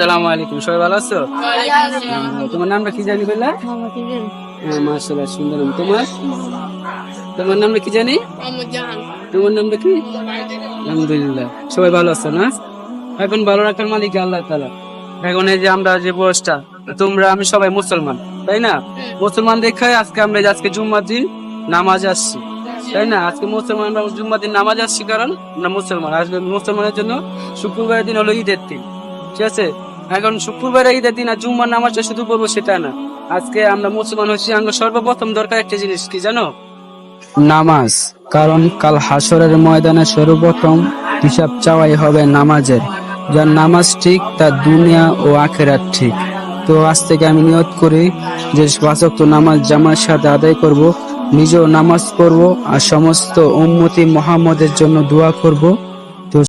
আসসালামু আলাইকুম, সবাই ভালো আছো? তোমার নামটা কি জানি বললা? মাশাআল্লাহ, সুন্দর নাম। তোমার নামটা কি জানি? তোমার নামটা কি? আলহামদুলিল্লাহ, সবাই ভালো আছো না? এখন ভালো রাখার মালিক আল্লাহ তাআলা। এখন এই যে আমরা যে বয়সটা, তোমরা আমি সবাই মুসলমান, তাই না? মুসলমান দেখে আজকে জুম্মার দিন নামাজ আসছি, তাই না? আজকে মুসলমানরা জুম্মার দিন নামাজ আসছি কারণ আমরা মুসলমান। আজকে মুসলমানের জন্য শুক্রবারের দিন হলো ঈদের দিন, ঠিক আছে? এখন শুক্রবারের ঈদের দিন আর জুম্মার নামাজটা শুধু পড়বো সেটা না। আজকে আমরা মুসলমান হচ্ছি, আমরা সর্বপ্রথম দরকার একটা জিনিস কি জানো? নামাজ। কারণ কাল হাসরের ময়দানে সর্বপ্রথম হিসাব চাওয়াই হবে নামাজের। যার নামাজ ঠিক তার দুনিয়া ও আখেরাত ঠিক। তো আজ থেকে আমি নিয়ত করি যে 5 ওয়াক্ত নামাজ জামাতের সাথে আদায় করব, নিজেও নামাজ পড়ব আর সমস্ত উম্মতি মুহাম্মদের জন্য দোয়া করব।